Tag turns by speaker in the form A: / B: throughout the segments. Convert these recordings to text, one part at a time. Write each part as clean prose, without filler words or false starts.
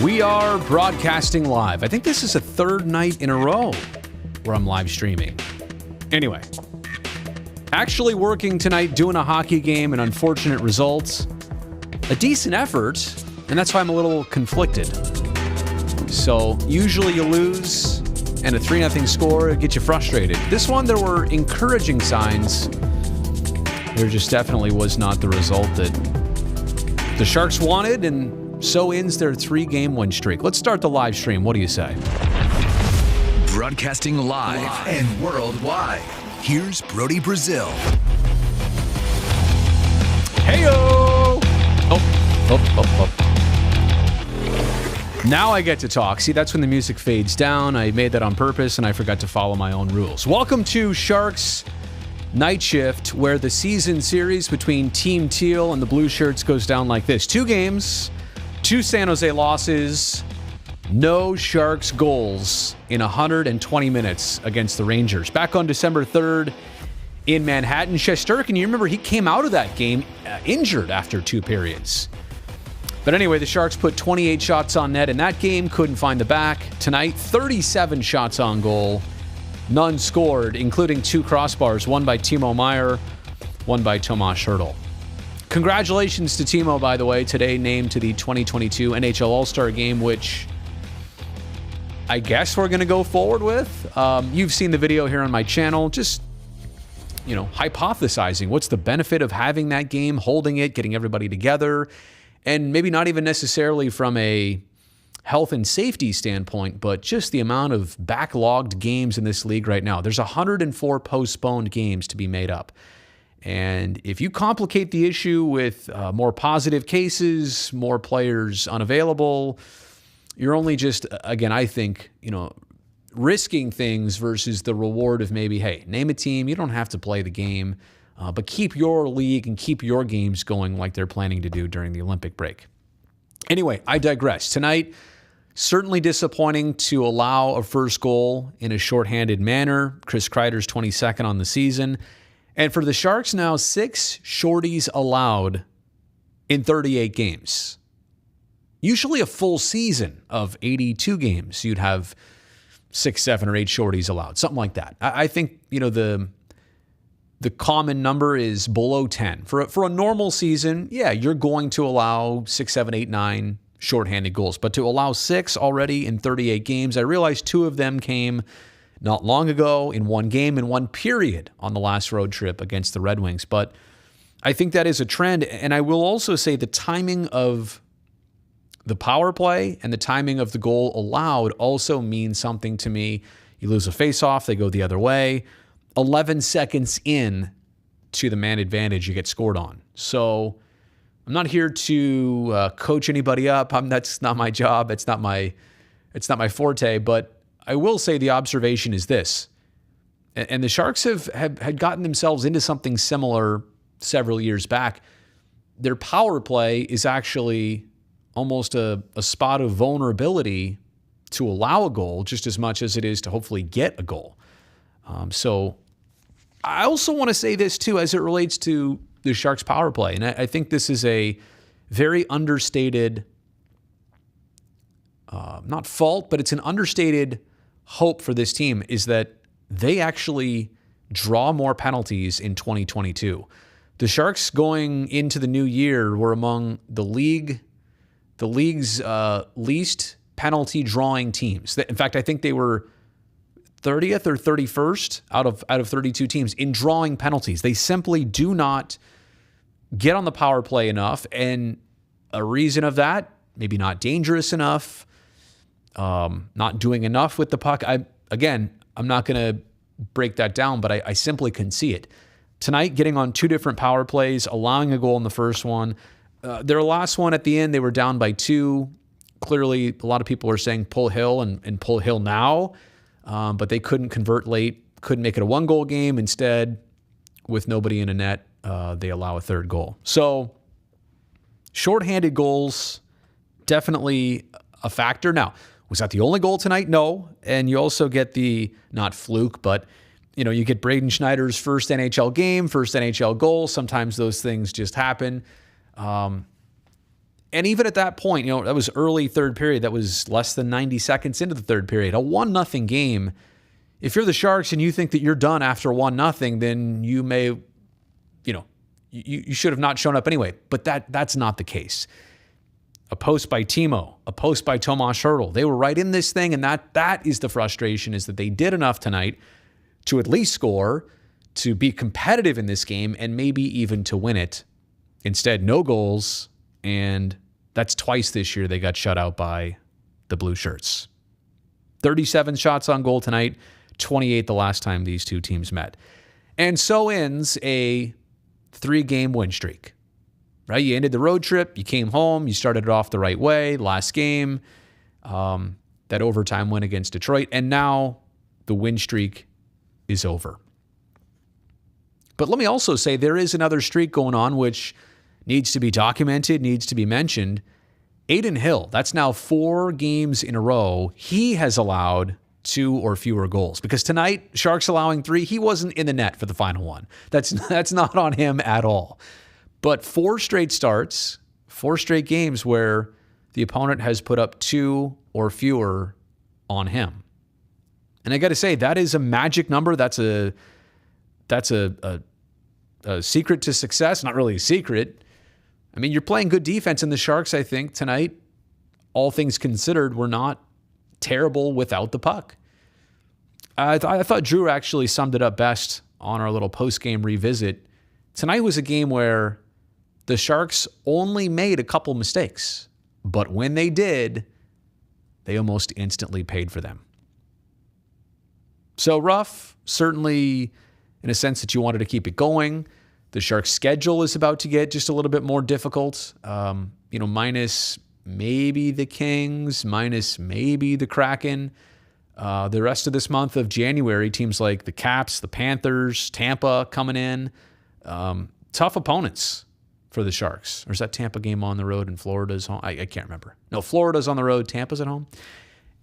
A: We are broadcasting live. I think this is a third night in a row where I'm live streaming. Anyway, actually working tonight, doing a hockey game, and unfortunate results. A decent effort, and that's why I'm a little conflicted. So usually you lose, and a 3-0 score gets you frustrated. This one, there were encouraging signs. There just definitely was not the result that the Sharks wanted, and so ends their 3-game win streak. Let's start the live stream. What do you say?
B: Broadcasting live and worldwide. Here's Brody Brazil.
A: Hey-o! Oh. Now I get to talk. See, that's when the music fades down. I made that on purpose, and I forgot to follow my own rules. Welcome to Sharks Night Shift, where the season series between Team Teal and the Blue Shirts goes down like this. 2 games, 2 San Jose losses, no Sharks goals in 120 minutes against the Rangers. Back on December 3rd in Manhattan, Shesterkin, you remember he came out of that game injured after 2 periods. But anyway, the Sharks put 28 shots on net in that game, couldn't find the back. Tonight, 37 shots on goal, none scored, including 2 crossbars, one by Timo Meier, one by Tomas Hertl. Congratulations to Timo, by the way, today named to the 2022 NHL All-Star Game, which I guess we're going to go forward with. You've seen the video here on my channel, just, hypothesizing what's the benefit of having that game, holding it, getting everybody together, and maybe not even necessarily from a health and safety standpoint, but just the amount of backlogged games in this league right now. There's 104 postponed games to be made up. And if you complicate the issue with more positive cases, more players unavailable, you're only just, again, I think, risking things versus the reward of maybe, hey, name a team. You don't have to play the game, but keep your league and keep your games going like they're planning to do during the Olympic break. Anyway, I digress. Tonight, certainly disappointing to allow a first goal in a shorthanded manner. Chris Kreider's 22nd on the season. And for the Sharks now, 6 shorties allowed in 38 games. Usually a full season of 82 games, you'd have 6, 7, or 8 shorties allowed, something like that. I think, the common number is below 10. For a normal season, yeah, you're going to allow 6, 7, 8, 9 shorthanded goals. But to allow 6 already in 38 games, I realized 2 of them came not long ago in 1 game, in 1 period on the last road trip against the Red Wings. But I think that is a trend. And I will also say the timing of the power play and the timing of the goal allowed also means something to me. You lose a faceoff, they go the other way. 11 seconds in to the man advantage, you get scored on. So I'm not here to coach anybody up. That's not my job. It's not my forte. But I will say the observation is this, and the Sharks had gotten themselves into something similar several years back. Their power play is actually almost a spot of vulnerability to allow a goal just as much as it is to hopefully get a goal. So I also want to say this too as it relates to the Sharks power play. And I think this is a very understated, not fault, but it's an understated hope for this team, is that they actually draw more penalties in 2022. The Sharks going into the new year were among the league's least penalty drawing teams. In fact, I think they were 30th or 31st out of 32 teams in drawing penalties. They simply do not get on the power play enough, and a reason of that, maybe not dangerous enough, not doing enough with the puck. I'm not going to break that down, but I simply can see it. Tonight, getting on 2 different power plays, allowing a goal in the first one. Their last one at the end, they were down by 2. Clearly, a lot of people are saying pull Hill and pull Hill now, but they couldn't convert late, couldn't make it a 1-goal game. Instead, with nobody in a net, they allow a 3rd goal. So, shorthanded goals, definitely a factor. Now, was that the only goal tonight? No. And you also get the, not fluke, but you get Braden Schneider's first NHL game, first NHL goal. Sometimes those things just happen. And even at that point, that was early third period. That was less than 90 seconds into the third period. A 1-0 game. If you're the Sharks and you think that you're done after 1-0, then you may, you should have not shown up anyway. But that's not the case. A post by Timo, a post by Tomas Hertl. They were right in this thing, and that is the frustration, is that they did enough tonight to at least score, to be competitive in this game, and maybe even to win it. Instead, no goals, and that's twice this year they got shut out by the Blue Shirts. 37 shots on goal tonight, 28 the last time these two teams met. And so ends a 3-game win streak. Right? You ended the road trip, you came home, you started it off the right way, last game, that overtime win against Detroit, and now the win streak is over. But let me also say there is another streak going on which needs to be documented, needs to be mentioned. Adin Hill, that's now 4 games in a row. He has allowed 2 or fewer goals, because tonight, Sharks allowing 3, he wasn't in the net for the final one. That's not on him at all. But 4 straight starts, 4 straight games where the opponent has put up 2 or fewer on him. And I got to say, that is a magic number. That's a secret to success. Not really a secret. I mean, you're playing good defense, and the Sharks, I think, tonight, all things considered, were not terrible without the puck. I thought Drew actually summed it up best on our little post-game revisit. Tonight was a game where the Sharks only made a couple mistakes, but when they did, they almost instantly paid for them. So rough, certainly in a sense that you wanted to keep it going. The Sharks' schedule is about to get just a little bit more difficult, minus maybe the Kings, minus maybe the Kraken. The rest of this month of January, teams like the Caps, the Panthers, Tampa coming in. Tough opponents for the Sharks. Or is that Tampa game on the road and Florida's home? I can't remember. No, Florida's on the road, Tampa's at home.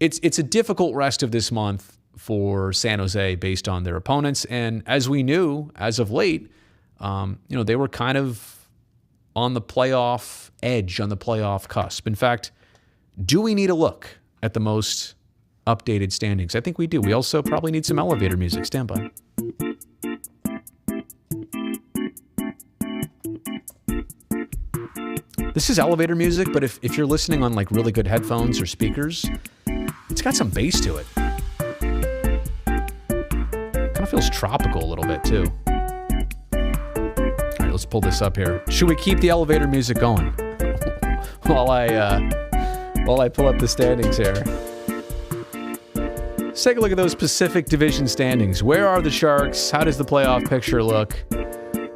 A: It's a difficult rest of this month for San Jose based on their opponents. And as we knew, as of late, they were kind of on the playoff edge, on the playoff cusp. In fact, do we need a look at the most updated standings? I think we do. We also probably need some elevator music. Stand by. This is elevator music, but if you're listening on like really good headphones or speakers, it's got some bass to it. Kind of feels tropical a little bit too. All right, let's pull this up here. Should we keep the elevator music going while I pull up the standings here? Let's take a look at those Pacific Division standings. Where are the Sharks? How does the playoff picture look?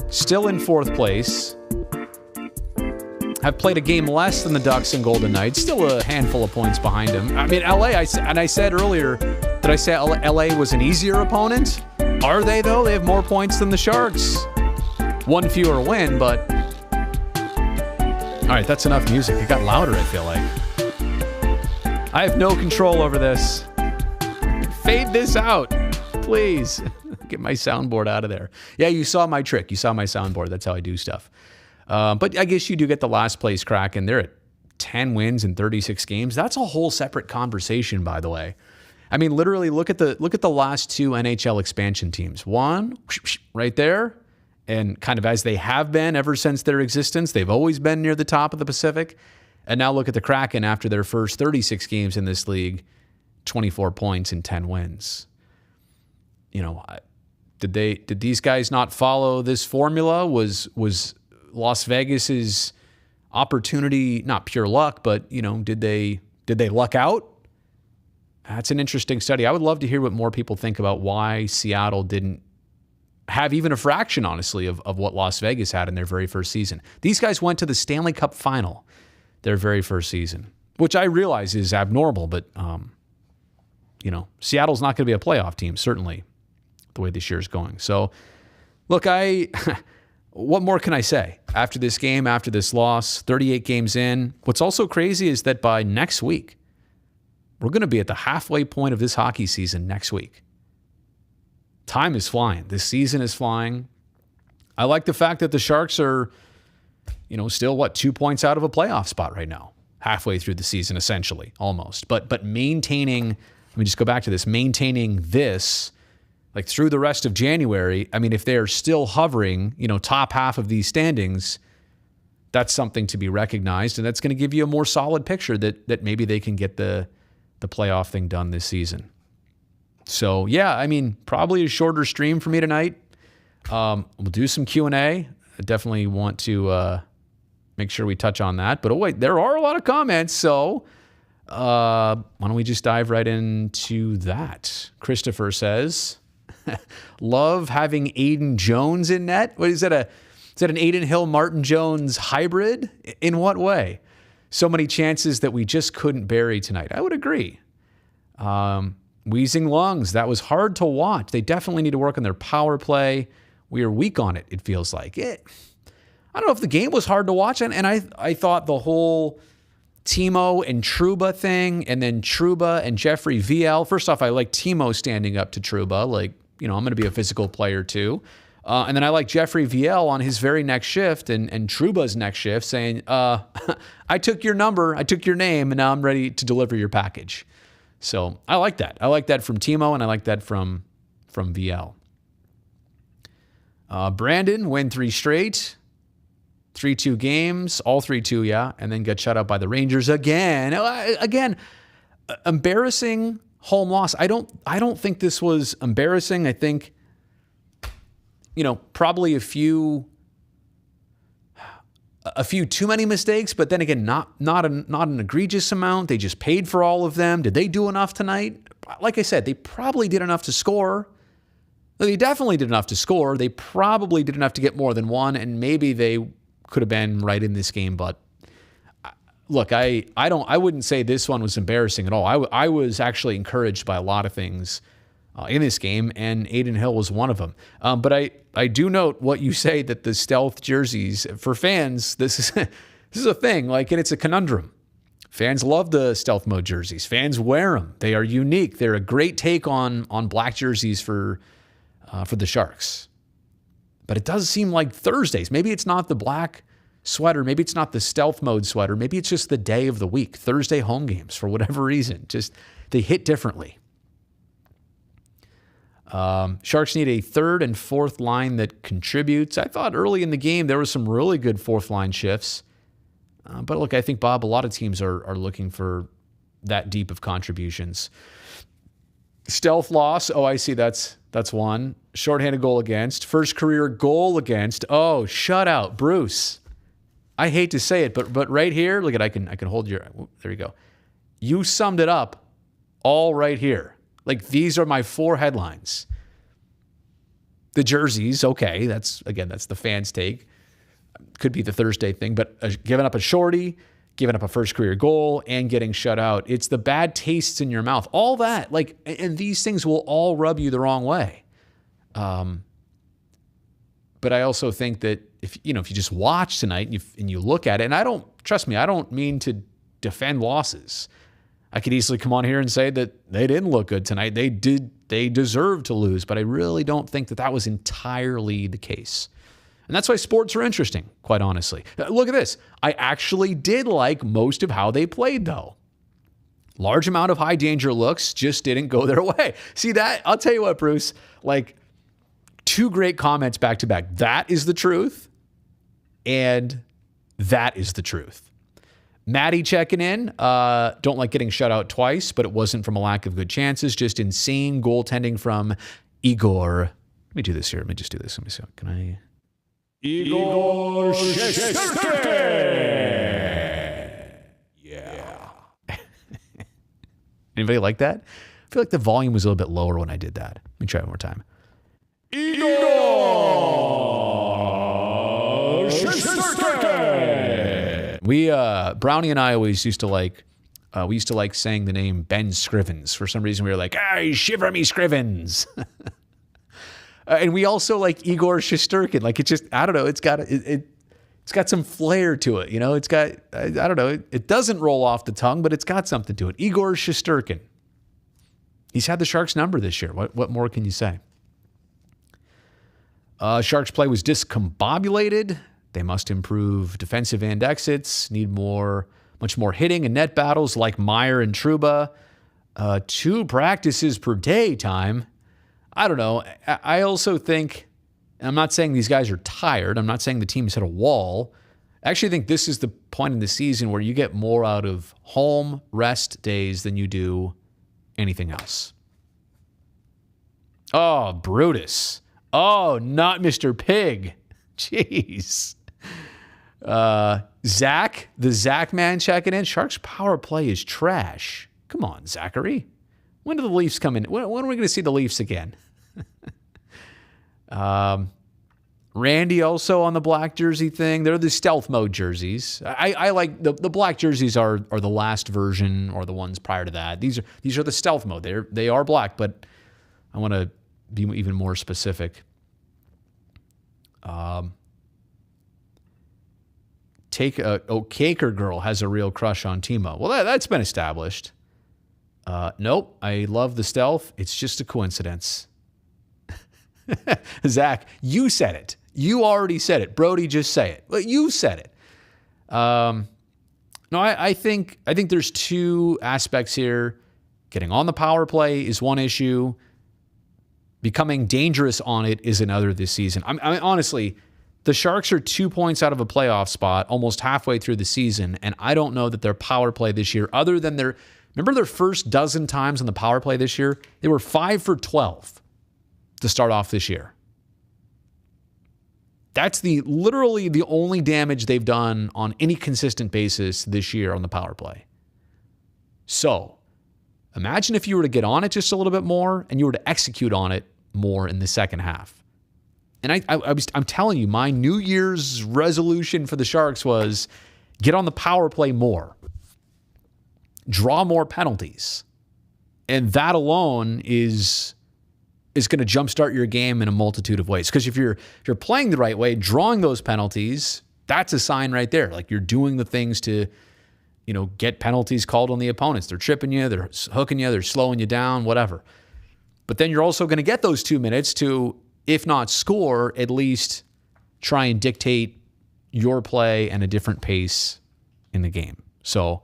A: Still in 4th place. Have played a game less than the Ducks and Golden Knights. Still a handful of points behind them. I mean, LA, I said earlier, did I say LA was an easier opponent? Are they, though? They have more points than the Sharks. 1 fewer win, but... All right, that's enough music. It got louder, I feel like. I have no control over this. Fade this out, please. Get my soundboard out of there. Yeah, you saw my trick. You saw my soundboard. That's how I do stuff. But I guess you do get the last place Kraken. They're at 10 wins in 36 games. That's a whole separate conversation, by the way. I mean, literally look at the last 2 NHL expansion teams. One right there, and kind of as they have been ever since their existence, they've always been near the top of the Pacific. And now look at the Kraken after their first 36 games in this league, 24 points and 10 wins. Did these guys not follow this formula? Was Las Vegas's opportunity not pure luck, but did they luck out? That's an interesting study. I would love to hear what more people think about why Seattle didn't have even a fraction, honestly, of what Las Vegas had in their very first season. These guys went to the Stanley Cup final their very first season, which I realize is abnormal, but Seattle's not going to be a playoff team, certainly, the way this year is going. So, look, what more can I say after this game, after this loss, 38 games in? What's also crazy is that by next week, we're going to be at the halfway point of this hockey season next week. Time is flying. This season is flying. I like the fact that the Sharks are still 2 points out of a playoff spot right now, halfway through the season, essentially, almost. But maintaining, let me just go back to this, maintaining this like through the rest of January. I mean, if they're still hovering, top half of these standings, that's something to be recognized, and that's going to give you a more solid picture that maybe they can get the playoff thing done this season. So yeah, I mean, probably a shorter stream for me tonight. We'll do some Q&A. I definitely want to make sure we touch on that. But wait, there are a lot of comments, so why don't we just dive right into that? Christopher says, love having Aiden Jones in net. What is that? Is that an Aiden Hill Martin Jones hybrid? In what way? So many chances that we just couldn't bury tonight. I would agree. Wheezing lungs. That was hard to watch. They definitely need to work on their power play. We are weak on it, it feels like. I don't know if the game was hard to watch, and I thought the whole Timo and Trouba thing, and then Trouba and Jeffrey VL. First off, I like Timo standing up to Trouba, like, I'm going to be a physical player too. And then I like Jeffrey VL on his very next shift and Trouba's next shift saying, I took your number, I took your name, and now I'm ready to deliver your package. So I like that. I like that from Timo, and I like that from VL. Brandon win 3 straight, 3-2 games, all 3-2, yeah, and then got shut out by the Rangers again. Again, embarrassing home loss. I don't think this was embarrassing. I think, probably a few too many mistakes, but then again, not an egregious amount. They just paid for all of them. Did they do enough tonight? Like I said, they probably did enough to score. They definitely did enough to score. They probably did enough to get more than one, and maybe they could have been right in this game. But look, I wouldn't say this one was embarrassing at all. I was actually encouraged by a lot of things in this game, and Aiden Hill was one of them. But I do note what you say, that the stealth jerseys for fans, this is a thing, and it's a conundrum. Fans love the stealth mode jerseys. Fans wear them. They are unique. They're a great take on black jerseys for the Sharks. But it does seem like Thursdays, maybe it's not the black sweater, maybe it's not the stealth mode sweater, maybe it's just the day of the week, Thursday home games, for whatever reason. Just they hit differently. Sharks need a third and fourth line that contributes. I thought early in the game there was some really good fourth line shifts. But look, I think, Bob, a lot of teams are looking for that deep of contributions. Stealth loss. Oh, I see. That's one. Shorthanded goal against. First career goal against. Oh, shutout. Bruce. I hate to say it, but right here, look at, I can hold your, there you go. You summed it up all right here. Like, these are my 4 headlines. The jerseys, okay, that's the fans' take. Could be the Thursday thing, but giving up a shorty, giving up a first career goal, and getting shut out. It's the bad tastes in your mouth. All that, and these things will all rub you the wrong way. But I also think that if you just watch tonight and you look at it, and I don't mean to defend losses. I could easily come on here and say that they didn't look good tonight. They deserved to lose, but I really don't think that was entirely the case. And that's why sports are interesting, quite honestly. Look at this. I actually did like most of how they played, though. Large amount of high danger looks just didn't go their way. See that? I'll tell you what, Bruce, 2 great comments back to back. That is the truth, and that is the truth. Maddie checking in. Don't like getting shut out twice, but it wasn't from a lack of good chances. Just insane goaltending from Igor. Let me do this here. Let me just do this. Let me see. Can I?
C: Igor Shesterkin!
A: Yeah. Anybody like that? I feel like the volume was a little bit lower when I did that. Let me try it one more time.
C: Igor Shesterkin!
A: Brownie and I always used to like saying the name Ben Scrivens. For some reason, we were like, "Hey, shiver me Scrivens." And we also like Igor Shesterkin. It just, I don't know, it's got some flair to it. It's got, I don't know, it doesn't roll off the tongue, but it's got something to it. Igor Shesterkin. He's had the Sharks number this year. What more can you say? Sharks play was discombobulated. They must improve defensive end exits, need much more hitting and net battles like Meyer and Trouba. 2 practices per day time. I don't know. I also think, and I'm not saying these guys are tired. I'm not saying the team's hit a wall. I actually think this is the point in the season where you get more out of home rest days than you do anything else. Oh, Brutus. Oh, not Mr. Pig. Jeez. Zach, the Zach man checking in. Sharks power play is trash. Come on, Zachary. When do the Leafs come in? When are we going to see the Leafs again? Randy also on the black jersey thing. They're the stealth mode jerseys. I like the black jerseys are the last version or the ones prior to that. These are the stealth mode. They are black, but I want to be even more specific. Caker girl has a real crush on Timo. Well, that's been established. Nope. I love the stealth. It's just a coincidence. Zach, you said it. You already said it. Brody, just say it. Well, you said it. No, I think there's 2 aspects here. Getting on the power play is one issue. Becoming dangerous on it is another this season. I mean, honestly, the Sharks are 2 points out of a playoff spot almost halfway through the season, and I don't know that their power play this year, other than remember their first dozen times on the power play this year? They were 5 for 12 to start off this year. That's literally the only damage they've done on any consistent basis this year on the power play. So, imagine if you were to get on it just a little bit more and you were to execute on it more in the second half. And I'm telling you, my New Year's resolution for the Sharks was get on the power play more. Draw more penalties. And that alone is going to jumpstart your game in a multitude of ways. Because if you're playing the right way, drawing those penalties, that's a sign right there. Like you're doing the things to, get penalties called on the opponents. They're tripping you, they're hooking you, they're slowing you down, whatever. But then you're also going to get those 2 minutes to, if not score, at least try and dictate your play and a different pace in the game. So,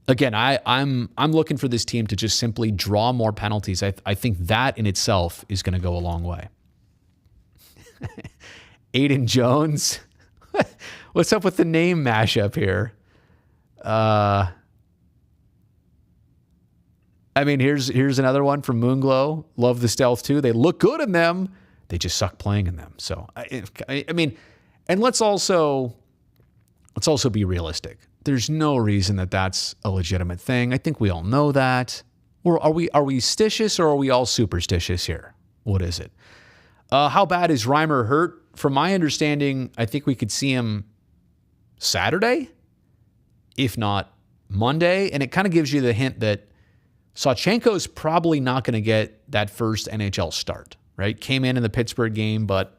A: again, I'm looking for this team to just simply draw more penalties. I think that in itself is going to go a long way. Aiden Jones. What's up with the name mashup here? I mean, here's another one from Moonglow. Love the stealth too. They look good in them. They just suck playing in them. So I mean, and let's also be realistic. There's no reason that that's a legitimate thing. I think we all know that. Or are we stitious or are we all superstitious here? What is it? How bad is Reimer hurt? From my understanding, I think we could see him Saturday, if not Monday. And it kind of gives you the hint that Sawchenko's probably not going to get that first NHL start, right? Came in the Pittsburgh game, but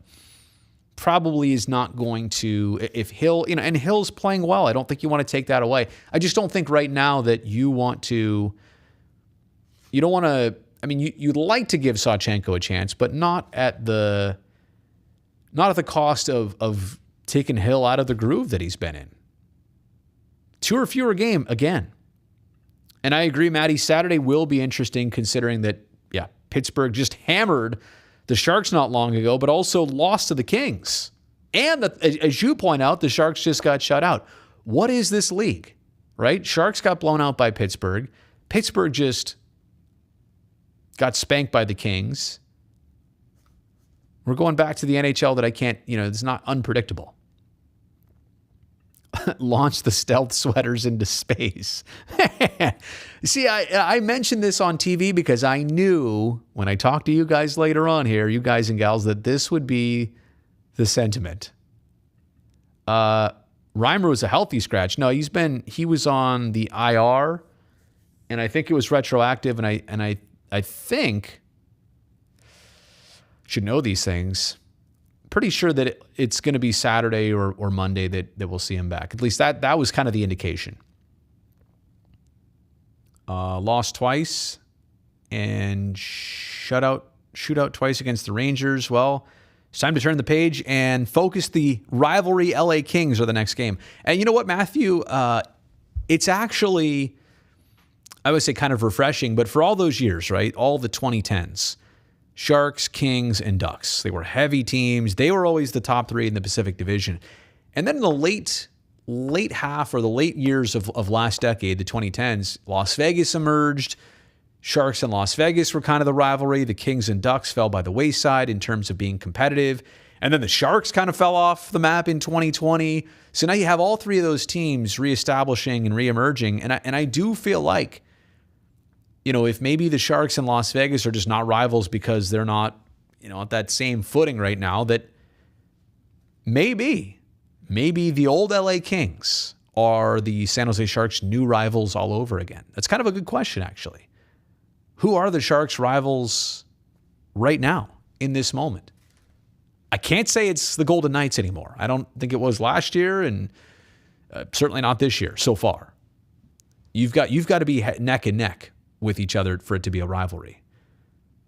A: probably is not going to, if Hill, and Hill's playing well. I don't think you want to take that away. I just don't think right now that you'd like to give Sawchenko a chance, but not at the cost of taking Hill out of the groove that he's been in. 2 or fewer game again. And I agree, Matty, Saturday will be interesting considering that, Pittsburgh just hammered the Sharks not long ago, but also lost to the Kings. And as you point out, the Sharks just got shut out. What is this league, right? Sharks got blown out by Pittsburgh. Pittsburgh just got spanked by the Kings. We're going back to the NHL that I can't, it's not unpredictable. Launch the stealth sweaters into space. See, I mentioned this on TV because I knew when I talked to you guys later on here, you guys and gals, that this would be the sentiment. Reimer was a healthy scratch. No, he was on the IR, and I think it was retroactive, and I think should know these things. Pretty sure that it's going to be Saturday or Monday that we'll see him back. At least that was kind of the indication. Lost twice and shootout twice against the Rangers. Well, It's time to turn the page and focus the rivalry. LA Kings are the next game. And you know what, Matthew? It's actually, I would say, kind of refreshing, but for all those years, right? All the 2010s, Sharks, Kings, and Ducks. They were heavy teams. They were always the top three in the Pacific Division. And then in the late half or the late years of last decade, the 2010s, Las Vegas emerged. Sharks and Las Vegas were kind of the rivalry. The Kings and Ducks fell by the wayside in terms of being competitive. And then the Sharks kind of fell off the map in 2020. So now you have all three of those teams reestablishing and reemerging. And I do feel like, if maybe the Sharks and Las Vegas are just not rivals because they're not, at that same footing right now, that maybe the old LA Kings are the San Jose Sharks' new rivals all over again. That's kind of a good question, actually. Who are the Sharks' rivals right now in this moment? I can't say it's the Golden Knights anymore. I don't think it was last year, and certainly not this year so far. You've got to be neck and neck with each other for it to be a rivalry.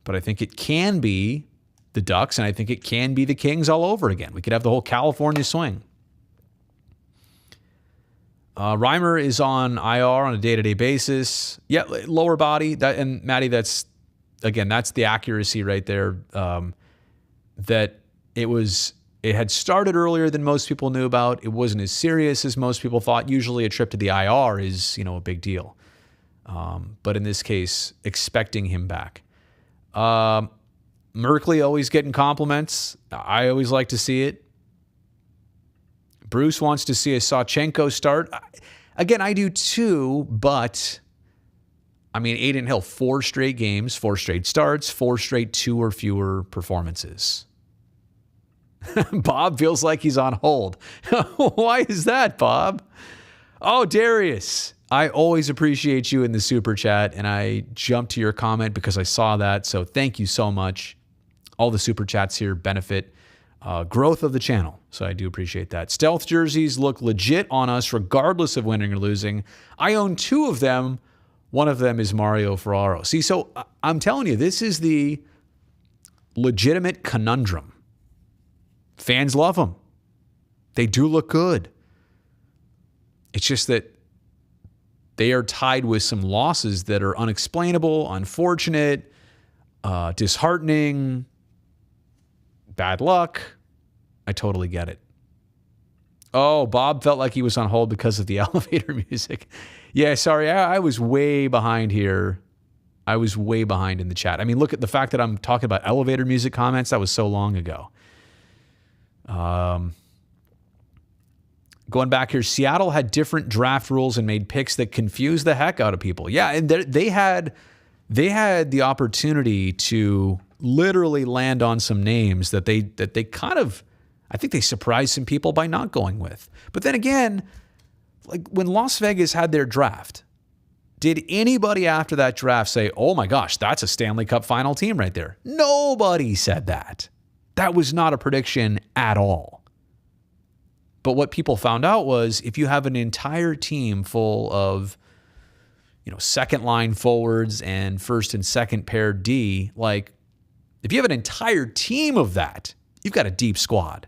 A: But I think it can be the Ducks, and I think it can be the Kings all over again. We could have the whole California swing. Reimer is on IR on a day-to-day basis. Yeah, lower body. And Maddie, that's the accuracy right there. That it had started earlier than most people knew about. It wasn't as serious as most people thought. Usually a trip to the IR is, a big deal. But in this case, expecting him back. Merkley always getting compliments. I always like to see it. Bruce wants to see a Sawchenko start. Again, I do too, but Adin Hill, 4 straight games, 4 straight starts, 4 straight 2 or fewer performances. Bob feels like he's on hold. Why is that, Bob? Oh, Darius, I always appreciate you in the super chat, and I jumped to your comment because I saw that, so thank you so much. All the super chats here benefit growth of the channel, so I do appreciate that. Stealth jerseys look legit on us regardless of winning or losing. I own 2 of them. One of them is Mario Ferraro. See, so I'm telling you, this is the legitimate conundrum. Fans love them. They do look good. It's just that they are tied with some losses that are unexplainable, unfortunate, disheartening, bad luck. I totally get it. Oh, Bob felt like he was on hold because of the elevator music. Yeah, sorry, I was way behind here. I was way behind in the chat. Look at the fact that I'm talking about elevator music comments. That was so long ago. Going back here, Seattle had different draft rules and made picks that confused the heck out of people. Yeah, and they had the opportunity to literally land on some names that they kind of, I think they surprised some people by not going with. But then again, like when Las Vegas had their draft, did anybody after that draft say, oh my gosh, that's a Stanley Cup final team right there? Nobody said that. That was not a prediction at all. But what people found out was if you have an entire team full of, second line forwards and first and second pair D, like if you have an entire team of that, you've got a deep squad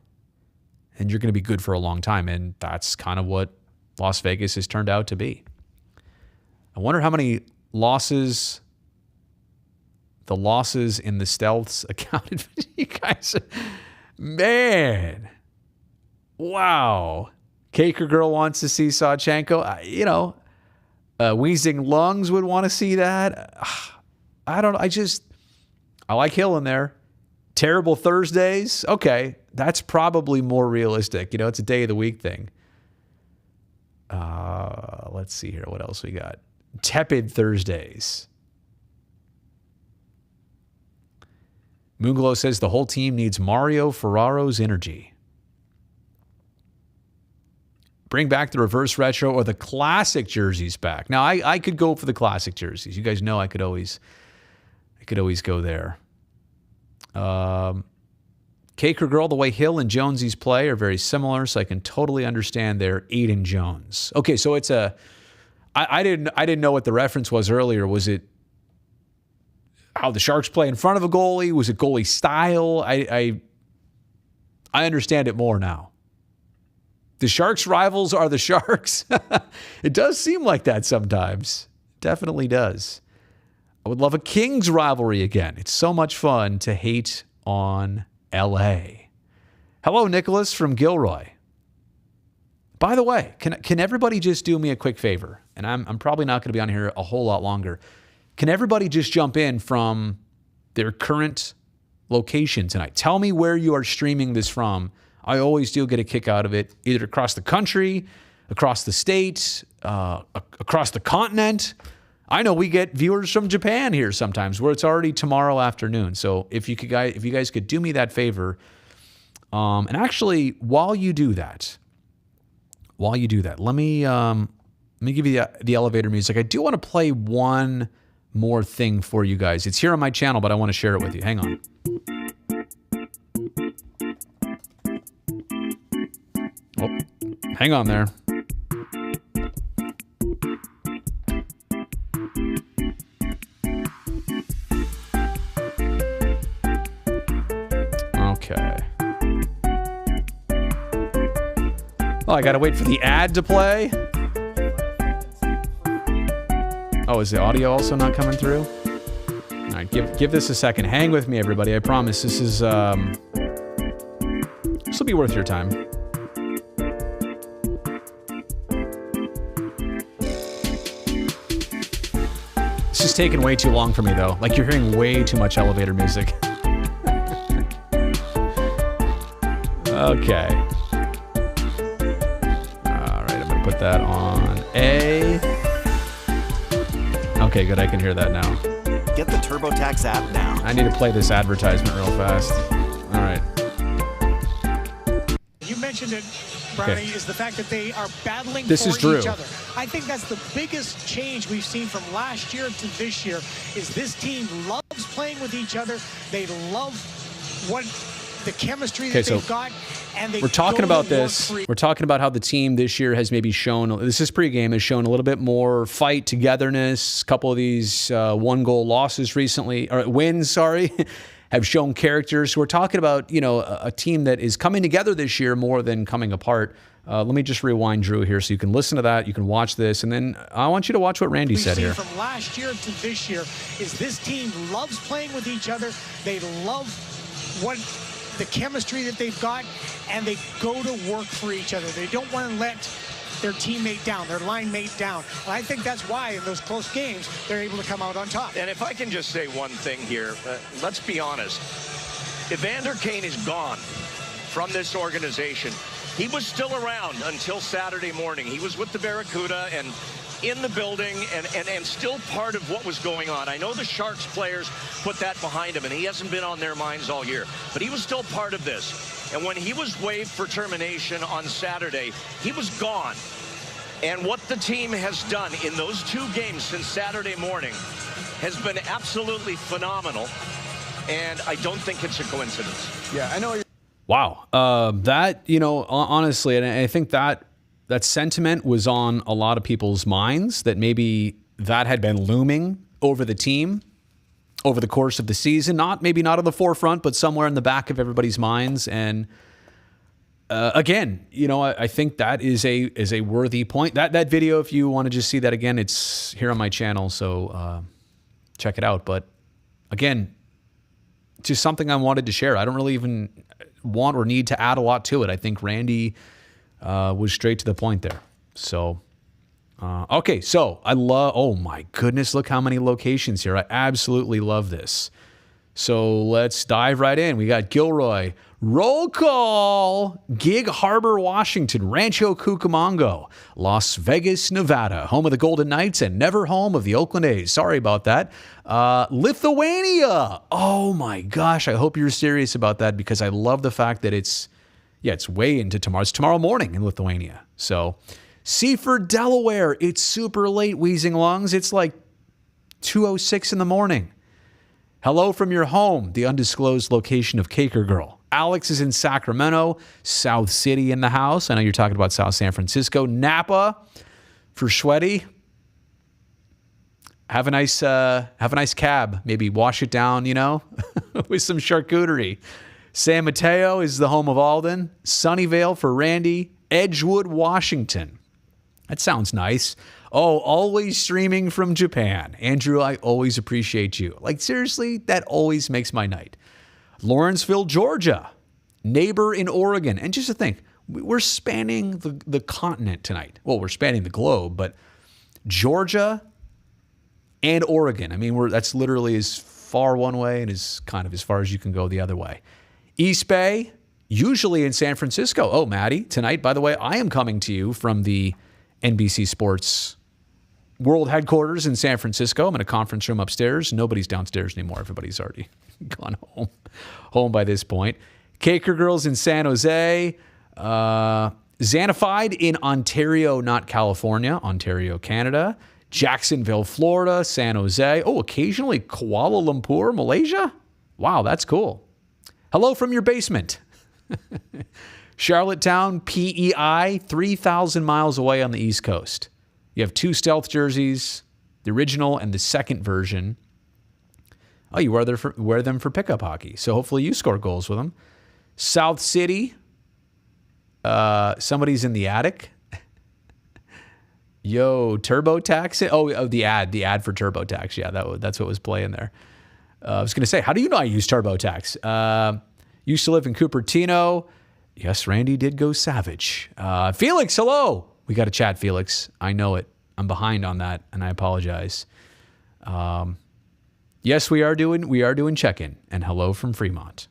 A: and you're going to be good for a long time. And that's kind of what Las Vegas has turned out to be. I wonder how many losses the losses in the Stealths accounted for. You guys, man. Wow. Caker Girl wants to see Sawchenko. Wheezing Lungs would want to see that. I don't know. I like Hill in there. Terrible Thursdays. Okay. That's probably more realistic. It's a day of the week thing. Let's see here. What else we got? Tepid Thursdays. Moonglow says the whole team needs Mario Ferraro's energy. Bring back the reverse retro or the classic jerseys back. Now, I could go for the classic jerseys. You guys know I could always go there. Caker Girl, the way Hill and Jonesy's play are very similar, so I can totally understand their Aiden Jones. Okay, so it's I didn't know what the reference was earlier. Was it how the Sharks play in front of a goalie? Was it goalie style? I I understand it more now. The Sharks' rivals are the Sharks. It does seem like that sometimes. Definitely does. I would love a Kings rivalry again. It's so much fun to hate on LA. Hello, Nicholas from Gilroy. By the way, can everybody just do me a quick favor? And I'm probably not going to be on here a whole lot longer. Can everybody just jump in from their current location tonight? Tell me where you are streaming this from. I always do get a kick out of it, either across the country, across the state, across the continent. I know we get viewers from Japan here sometimes, where it's already tomorrow afternoon. So if you guys could do me that favor, and actually while you do that, let me give you the elevator music. I do want to play one more thing for you guys. It's here on my channel, but I want to share it with you. Hang on. Oh, hang on there. Okay. Oh, I gotta wait for the ad to play. Oh, is the audio also not coming through? All right, give this a second. Hang with me, everybody. I promise this will be worth your time. This is taking way too long for me, though. Like, you're hearing way too much elevator music. Okay. All right, I'm gonna put that on A. Okay, good. I can hear that now.
D: Get the TurboTax app now.
A: I need to play this advertisement real fast. All right.
E: You mentioned it, Brownie, is the fact that they are battling
A: This
E: for
A: is Drew.
E: each other. I think that's the biggest change we've seen from last year to this year, is this team loves playing with each other. They love what the chemistry that they've got. And
A: we're talking about this. We're talking about how the team this year has maybe shown, this is pregame, has shown a little bit more fight, togetherness. A couple of these one-goal losses recently, or wins, sorry, have shown character. So we're talking about, a team that is coming together this year more than coming apart. Let me just rewind Drew here so you can listen to that. You can watch this. And then I want you to watch what Randy said here.
E: From last year to this year is this team loves playing with each other. They love what the chemistry that they've got, and they go to work for each other. They don't want to let their teammate down, their line mate down. And I think that's why in those close games, they're able to come out on top.
F: And if I can just say one thing here, let's be honest. Evander Kane is gone from this organization. He was still around until Saturday morning. He was with the Barracuda and in the building and still part of what was going on. I know the Sharks players put that behind him, and he hasn't been on their minds all year, but he was still part of this. And when he was waived for termination on Saturday, he was gone. And what the team has done in those 2 games since Saturday morning has been absolutely phenomenal, and I don't think it's a coincidence.
D: Yeah, I know.
A: Wow. That, honestly, and I think that sentiment was on a lot of people's minds, that maybe that had been looming over the team over the course of the season. Maybe not on the forefront, but somewhere in the back of everybody's minds. And again, I think that is a worthy point. That video, if you want to just see that again, it's here on my channel, so check it out. But again, just something I wanted to share. I don't really even want or need to add a lot to it. I think Randy was straight to the point there. So, okay. So oh my goodness, look how many locations here. I absolutely love this. So let's dive right in. We got Gilroy, roll call, Gig Harbor, Washington, Rancho Cucamonga, Las Vegas, Nevada, home of the Golden Knights and never home of the Oakland A's. Sorry about that. Lithuania. Oh my gosh. I hope you're serious about that, because I love the fact that it's way into tomorrow. It's tomorrow morning in Lithuania. So Seaford, Delaware. It's super late, Wheezing Lungs. It's like 2:06 in the morning. Hello from your home, the undisclosed location of Caker Girl. Alex is in Sacramento, South City in the house. I know you're talking about South San Francisco. Napa for Sweaty. Have a nice cab. Maybe wash it down, with some charcuterie. San Mateo is the home of Alden. Sunnyvale for Randy. Edgewood, Washington. That sounds nice. Oh, always streaming from Japan. Andrew, I always appreciate you. Like, seriously, that always makes my night. Lawrenceville, Georgia. Neighbor in Oregon. And just to think, we're spanning the continent tonight. Well, we're spanning the globe, but Georgia and Oregon. I mean, that's literally as far one way and as kind of as far as you can go the other way. East Bay, usually in San Francisco. Oh, Maddie, tonight, by the way, I am coming to you from the NBC Sports World Headquarters in San Francisco. I'm in a conference room upstairs. Nobody's downstairs anymore. Everybody's already gone home by this point. Caker Girls in San Jose. Xanafied in Ontario, not California. Ontario, Canada. Jacksonville, Florida. San Jose. Oh, occasionally Kuala Lumpur, Malaysia. Wow, that's cool. Hello from your basement. Charlottetown, PEI, 3,000 miles away on the East Coast. You have 2 stealth jerseys, the original and the second version. Oh, you wear them for pickup hockey. So hopefully you score goals with them. South City, somebody's in the attic. Yo, TurboTax. Oh, the ad for TurboTax. Yeah, that's what was playing there. I was going to say, how do you know I use TurboTax? Used to live in Cupertino. Yes, Randy did go savage. Felix, hello. We got to chat, Felix. I know it. I'm behind on that, and I apologize. Yes, we are doing check-in. And hello from Fremont.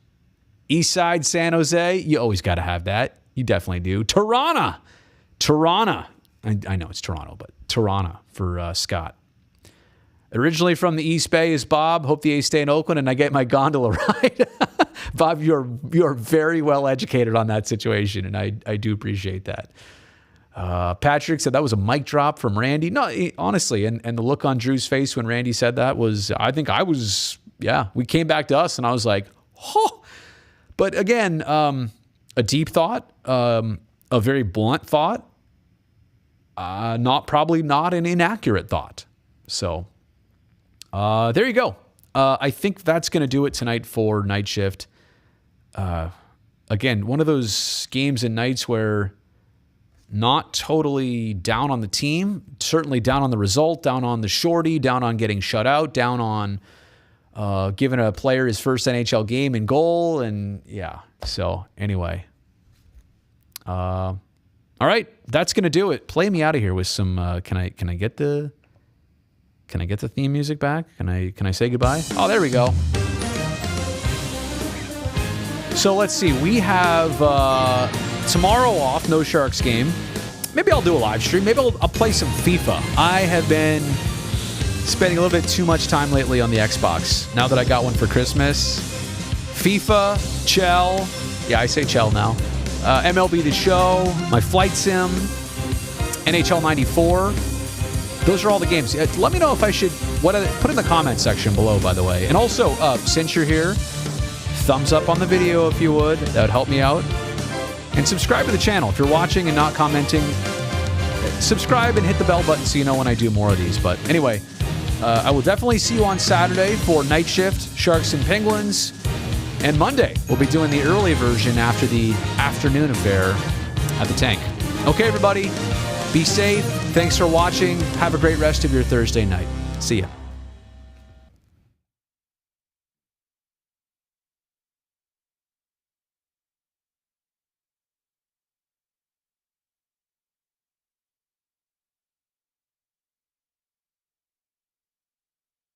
A: Eastside, San Jose. You always got to have that. You definitely do. Tirana. I know it's Toronto, but Tirana for Scott. Originally from the East Bay is Bob. Hope the A's stay in Oakland and I get my gondola ride. Bob, you're very well educated on that situation, and I do appreciate that. Patrick said that was a mic drop from Randy. No, honestly, and the look on Drew's face when Randy said that was, we came back to us, and I was like, oh. But again, a deep thought, a very blunt thought, probably not an inaccurate thought. So there you go. I think that's going to do it tonight for Night Shift. Again, one of those games and nights where not totally down on the team, certainly down on the result, down on the shorty, down on getting shut out, down on giving a player his first NHL game and goal. And yeah, so anyway. All right, that's going to do it. Play me out of here with some, can I get the theme music back? Can I say goodbye? Oh, there we go. So let's see. We have tomorrow off, no Sharks game. Maybe I'll do a live stream. Maybe I'll play some FIFA. I have been spending a little bit too much time lately on the Xbox. Now that I got one for Christmas. FIFA, Chell. Yeah, I say Chell now. MLB The Show, my Flight Sim, NHL 94. Those are all the games. Let me know if I should, put in the comment section below, by the way. And also, since you're here, thumbs up on the video if you would. That would help me out. And subscribe to the channel. If you're watching and not commenting, subscribe and hit the bell button so you know when I do more of these. But anyway, I will definitely see you on Saturday for Night Shift, Sharks and Penguins. And Monday, we'll be doing the early version after the afternoon affair at the tank. Okay, everybody, be safe. Thanks for watching. Have a great rest of your Thursday night. See ya.